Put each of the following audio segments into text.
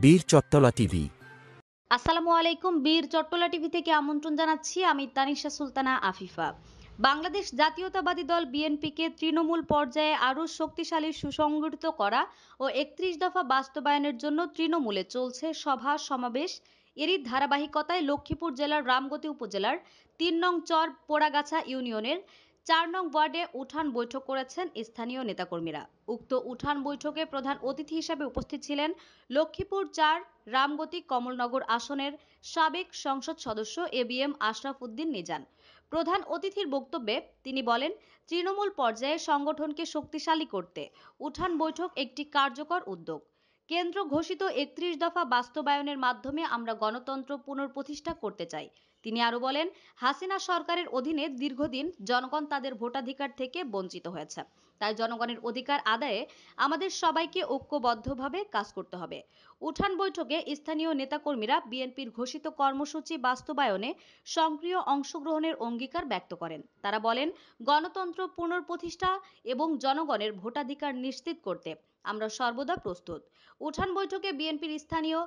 বীর চট্টলা টিভি। আসসালামু আলাইকুম। বীর চট্টলা টিভি থেকে আমন্ত্রণ জানাচ্ছি। আমি তানিশা সুলতানা আফিফা। বাংলাদেশ জাতীয়তাবাদী দল বিএনপিকে তৃণমূল পর্যায়ে আরও শক্তিশালী সুসংগঠিত করা ও ৩১ দফা বাস্তবায়নের জন্য তৃণমূলে চলছে সভা সমাবেশ। এরই ধারাবাহিকতায় লক্ষ্মীপুর জেলার রামগতি উপজেলার ৩ নং চর পোড়াগাছা ইউনিয়নের ৪ নং ওয়ার্ডে উঠান বৈঠক করেছেন স্থানীয় নেতাকর্মীরা। উক্ত উঠান বৈঠকে প্রধান অতিথি হিসেবে উপস্থিত ছিলেন লক্ষ্মীপুর ৪ রামগতি কমলনগর আসনের সাবেক সংসদ সদস্য এবিএম আশরাফ উদ্দিন নিজান। প্রধান অতিথির বক্তব্যে তিনি বলেন, তৃণমূল পর্যায়ে সংগঠনকে শক্তিশালী করতে উঠান বৈঠক একটি কার্যকর উদ্যোগ। কেন্দ্র ঘোষিত ৩১ দফা বাস্তবায়নের মাধ্যমে আমরা গণতন্ত্র পুনঃপ্রতিষ্ঠা করতে চাই। তিনি আরো বলেন, হাসিনা সরকারের অধীনে দীর্ঘদিন জনগণ তাদের ভোটাধিকার থেকে বঞ্চিত হয়েছে। তাই জনগণের অধিকার আদায়ে আমাদের সবাইকে ঐক্যবদ্ধভাবে কাজ করতে হবে। উঠান বৈঠকে স্থানীয় নেতাকর্মীরা বিএনপির ঘোষিত কর্মসূচি বাস্তবায়নে সক্রিয় অংশগ্রহণের অঙ্গীকার ব্যক্ত করেন। তারা বলেন, গণতন্ত্র পুনঃপ্রতিষ্ঠা এবং জনগণের ভোটাধিকার নিশ্চিত করতে আমরা সর্বদা প্রস্তুত। উঠান বৈঠকে বিএনপির স্থানীয়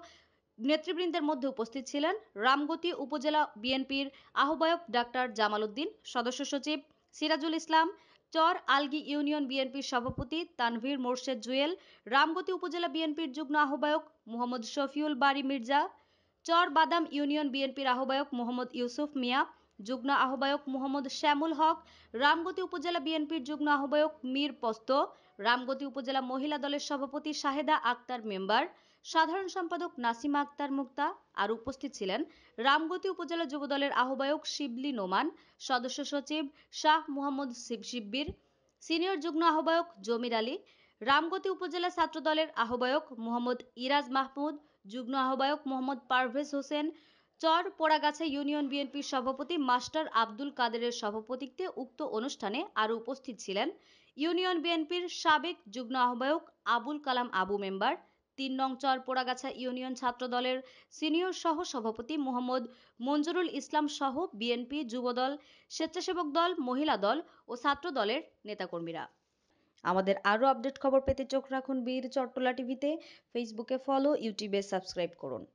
নেতৃবৃন্দের মধ্যে উপস্থিত ছিলেন রামগতি উপজেলা বিএনপির আহ্বায়ক ডাক্তার জামাল উদ্দিন, সদস্য সচিব সিরাজুল ইসলাম, চর আলগী ইউনিয়ন বিএনপির সভাপতি তানভীর মোর্শেদ জুয়েল, রামগতি উপজেলা বিএনপির যুগ্ম আহ্বায়ক মোহাম্মদ শফিউল বারী মির্জা, চর বাদাম ইউনিয়ন বিএনপির আহ্বায়ক মোহাম্মদ ইউসুফ মিয়া, যুগ্ম আহ্বায়ক মোহাম্মদ শ্যামুল হক, রামগতি উপজেলা বিএনপির যুগ্ম আহ্বায়ক মীর পস্ত, রামগতি উপজেলা মহিলা দলের সভাপতি শাহেদা আক্তার মেম্বার, সাধারণ সম্পাদক নাসিমা আক্তার মুক্তা। আর উপস্থিত ছিলেন রামগতি উপজেলা যুবদলের আহ্বায়ক শিবলি নোমান, সদস্য সচিব শাহ মোহাম্মদ শিব্বির, সিনিয়র যুগ্ম আহ্বায়ক জমির আলী, রামগতি উপজেলা ছাত্রদলের আহ্বায়ক মোহাম্মদ ইরাজ মাহমুদ, যুগ্ম আহ্বায়ক মোহাম্মদ পারভেজ হোসেন, চর পোড়াগাছা ইউনিয়ন বিএনপির সভাপতি মাস্টার আব্দুল কাদেরের সভাপতিত্বে উক্ত অনুষ্ঠানে আরও উপস্থিত ছিলেন ইউনিয়ন বিএনপির সাবেক যুগ্ম আহ্বায়ক আবুল কালাম আবু মেম্বার, ৩ নং চর পোড়াগাছা ইউনিয়ন ছাত্রদলের সিনিয়র সহ সভাপতি মোহাম্মদ মঞ্জুরুল ইসলাম সহ বিএনপি, যুবদল, স্বেচ্ছাসেবক দল, মহিলা দল ও ছাত্র দলের নেতাকর্মীরা। আমাদের আরও আপডেট খবর পেতে চোখ রাখুন বীর চট্টলা টিভিতে। ফেসবুকে ফলো, ইউটিউবে সাবস্ক্রাইব করুন।